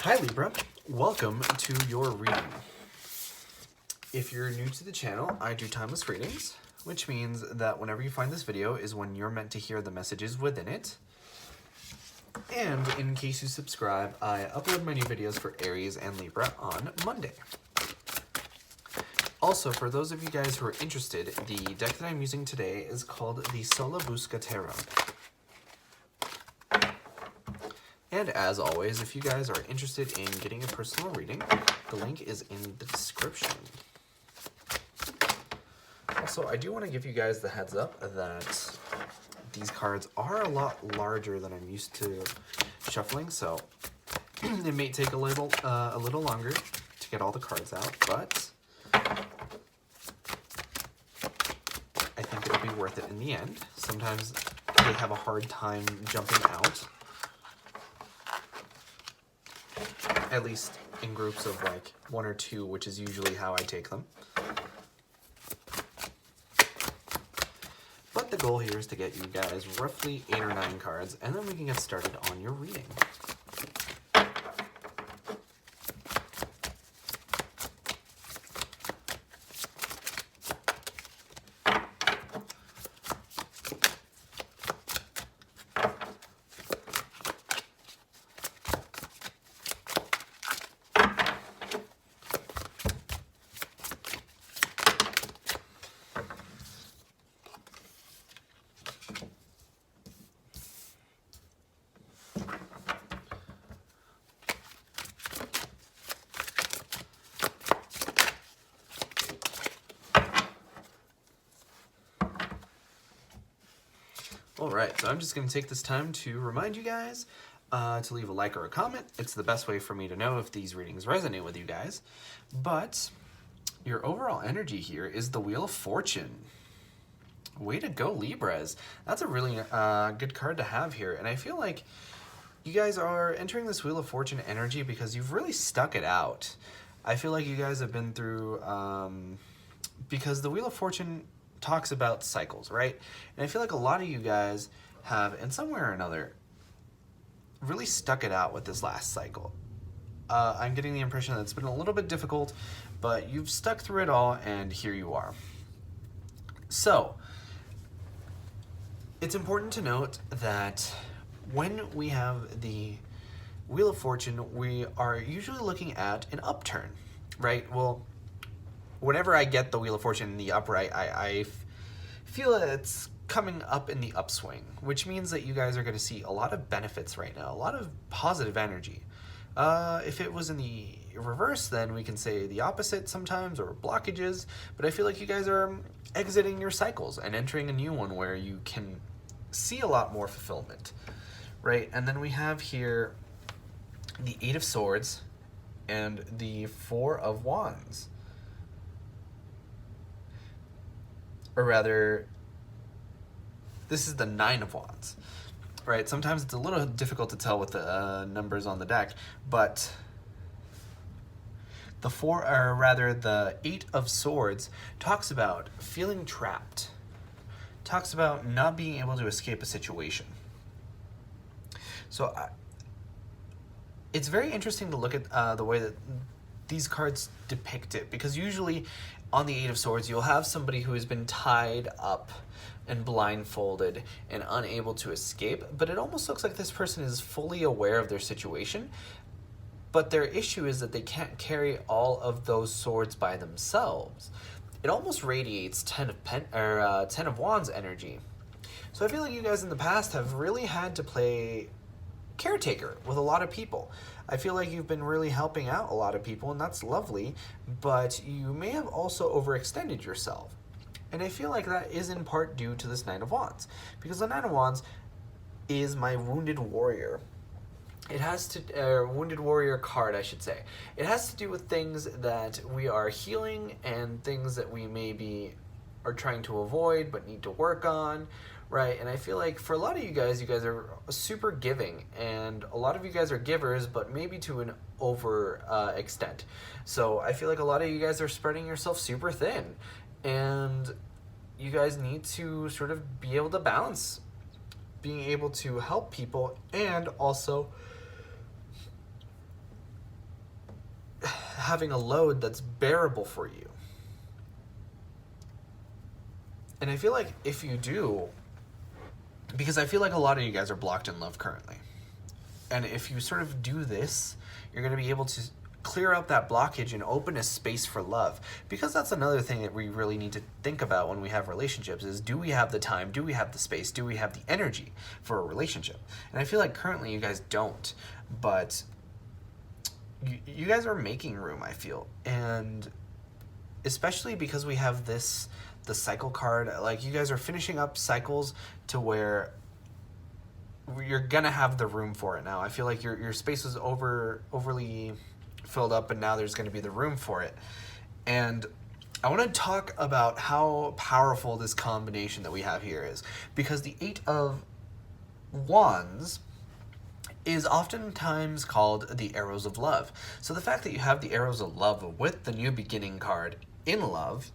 Hi Libra, welcome to your reading. If you're new to the channel, I do timeless readings, which means that whenever you find this video is when you're meant to hear the messages within it. And in case you subscribe, I upload my new videos for Aries and Libra on Monday. Also, for those of you guys who are interested, the deck that I'm using today is called the Sola Busca Tarot. And as always, if you guys are interested in getting a personal reading, the link is in the description. Also, I do want to give you guys the heads up that these cards are a lot larger than I'm used to shuffling, so it may take a little longer to get all the cards out, but I think it'll be worth it in the end. Sometimes they have a hard time jumping out, at least in groups of like one or two, which is usually how I take them. But the goal here is to get you guys roughly 8 or 9 cards, and then we can get started on your reading. Alright, so I'm just going to take this time to remind you guys to leave a like or a comment. It's the best way for me to know if these readings resonate with you guys. But your overall energy here is the Wheel of Fortune. Way to go, Libras. That's a really good card to have here. And I feel like you guys are entering this Wheel of Fortune energy because you've really stuck it out. I feel like you guys have been through, because the Wheel of Fortune talks about cycles, right? And I feel like a lot of you guys have, in some way or another, really stuck it out with this last cycle. I'm getting the impression that it's been a little bit difficult, but you've stuck through it all, and here you are. So, it's important to note that when we have the Wheel of Fortune, we are usually looking at an upturn, right? Well, whenever I get the Wheel of Fortune in the upright, I feel that it's coming up in the upswing, which means that you guys are going to see a lot of benefits right now, a lot of positive energy. If it was in the reverse, then we can say the opposite sometimes, or blockages, but I feel like you guys are exiting your cycles and entering a new one where you can see a lot more fulfillment, right? And then we have here the 8 of Swords and the 4 of Wands. Or rather, this is the 9 of Wands, right? Sometimes it's a little difficult to tell with the numbers on the deck, but the 8 of Swords talks about feeling trapped, talks about not being able to escape a situation. So it's very interesting to look at the way that these cards depict it, because usually on the 8 of Swords, you'll have somebody who has been tied up and blindfolded and unable to escape, but it almost looks like this person is fully aware of their situation, but their issue is that they can't carry all of those swords by themselves. It almost radiates 10 of Wands energy. So I feel like you guys in the past have really had to play caretaker with a lot of people. I feel like you've been really helping out a lot of people, and that's lovely, but you may have also overextended yourself. And I feel like that is in part due to this 9 of Wands, because the 9 of Wands is my Wounded Warrior. It has to, Wounded Warrior card, I should say. It has to do with things that we are healing and things that we maybe are trying to avoid but need to work on, right? And I feel like for a lot of you guys are super giving, and a lot of you guys are givers, but maybe to an over extent. So I feel like a lot of you guys are spreading yourself super thin, and you guys need to sort of be able to balance being able to help people and also having a load that's bearable for you. And I feel like if you do, because I feel like a lot of you guys are blocked in love currently. And if you sort of do this, you're going to be able to clear up that blockage and open a space for love. Because that's another thing that we really need to think about when we have relationships is, do we have the time? Do we have the space? Do we have the energy for a relationship? And I feel like currently you guys don't. But you guys are making room, I feel. And especially because we have this, the cycle card, like you guys are finishing up cycles to where you're gonna have the room for it now. I feel like your space was overly filled up, and now there's gonna be the room for it. And I want to talk about how powerful this combination that we have here is, because the Eight of Wands is oftentimes called the arrows of love. So the fact that you have the arrows of love with the new beginning card in love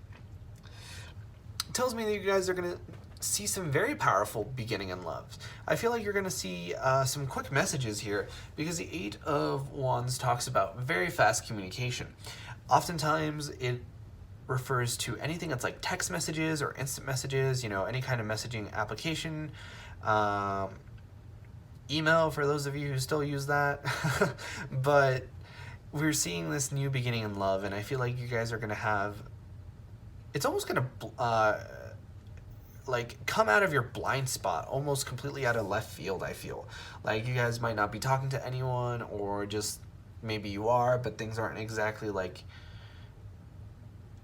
tells me that you guys are going to see some very powerful beginning in love. I feel like you're going to see some quick messages here, because the Eight of Wands talks about very fast communication. Oftentimes it refers to anything that's like text messages or instant messages, you know, any kind of messaging application, email for those of you who still use that. But we're seeing this new beginning in love, and I feel like you guys are going to have, it's almost going to like come out of your blind spot, almost completely out of left field. I feel like you guys might not be talking to anyone, or just maybe you are, but things aren't exactly like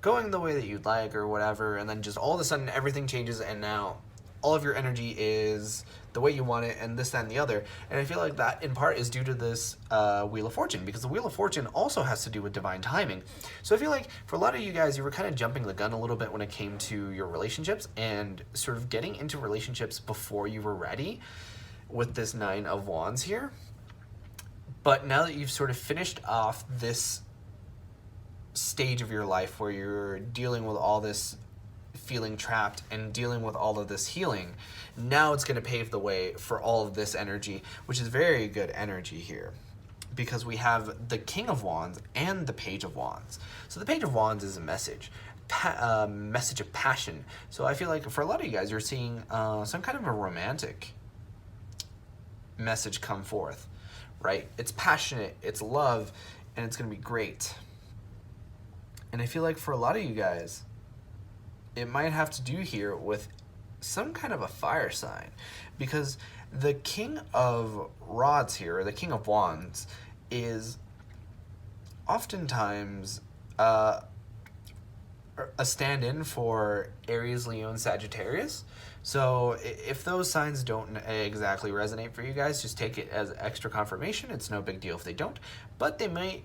going the way that you'd like or whatever, and then just all of a sudden everything changes, and now all of your energy is the way you want it, and this, that, and the other. And I feel like that in part is due to this Wheel of Fortune, because the Wheel of Fortune also has to do with divine timing. So I feel like for a lot of you guys, you were kind of jumping the gun a little bit when it came to your relationships, and sort of getting into relationships before you were ready with this Nine of Wands here. But now that you've sort of finished off this stage of your life where you're dealing with all this feeling trapped and dealing with all of this healing, now it's going to pave the way for all of this energy, which is very good energy here, because we have the King of Wands and the Page of Wands. So the Page of Wands is a message of passion. So I feel like for a lot of you guys, you're seeing some kind of a romantic message come forth, right? It's passionate, it's love, and it's going to be great. And I feel like for a lot of you guys, it might have to do here with some kind of a fire sign, because the King of Rods here, or the King of Wands, is oftentimes a stand-in for Aries, Leo, and Sagittarius. So if those signs don't exactly resonate for you guys, just take it as extra confirmation. It's no big deal if they don't, but they might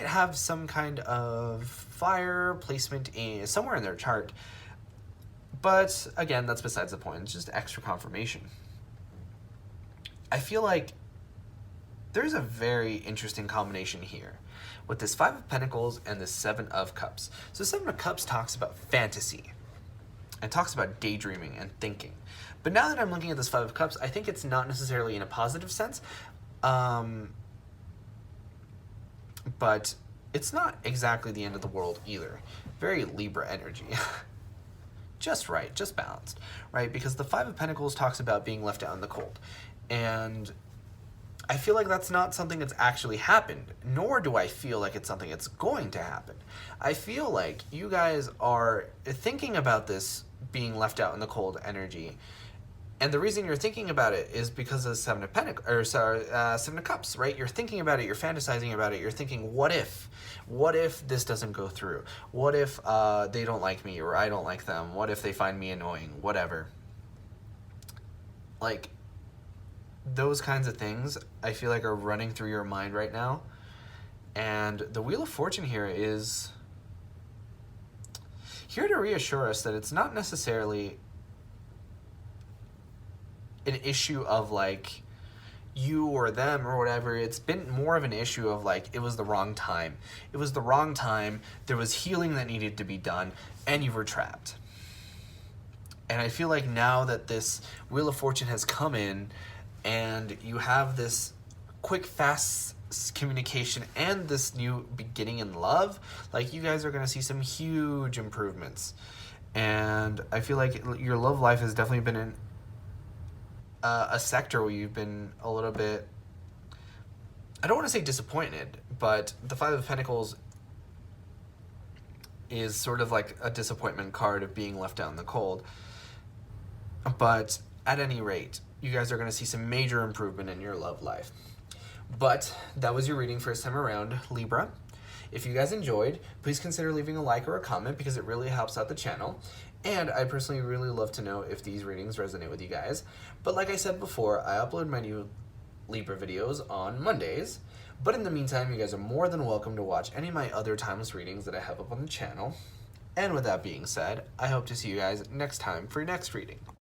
have some kind of fire placement somewhere in their chart. But again, that's besides the point. It's just extra confirmation. I feel like there's a very interesting combination here with this Five of Pentacles and this Seven of Cups. So Seven of Cups talks about fantasy and talks about daydreaming and thinking. But now that I'm looking at this Five of Cups, I think it's not necessarily in a positive sense. But it's not exactly the end of the world either. Very Libra energy. Just right, just balanced, right? Because the Five of Pentacles talks about being left out in the cold. And I feel like that's not something that's actually happened, nor do I feel like it's something that's going to happen. I feel like you guys are thinking about this being left out in the cold energy. And the reason you're thinking about it is because of Seven of Pentacles, or sorry, Seven of Cups, right? You're thinking about it, you're fantasizing about it, you're thinking, what if? What if this doesn't go through? What if they don't like me, or I don't like them? What if they find me annoying? Whatever. Like, those kinds of things, I feel like are running through your mind right now. And the Wheel of Fortune here is here to reassure us that it's not necessarily an issue of like you or them or whatever. It's been more of an issue of like, it was the wrong time. It was the wrong time. There was healing that needed to be done, and you were trapped. And I feel like now that this Wheel of Fortune has come in, and you have this quick, fast communication and this new beginning in love, like you guys are going to see some huge improvements. And I feel like your love life has definitely been in a sector where you've been a little bit, I don't want to say disappointed, but the Five of Pentacles is sort of like a disappointment card of being left out in the cold. But at any rate, you guys are going to see some major improvement in your love life. But that was your reading first time around, Libra. If you guys enjoyed, please consider leaving a like or a comment because it really helps out the channel. And I personally really love to know if these readings resonate with you guys. But like I said before, I upload my new Libra videos on Mondays. But in the meantime, you guys are more than welcome to watch any of my other timeless readings that I have up on the channel. And with that being said, I hope to see you guys next time for your next reading.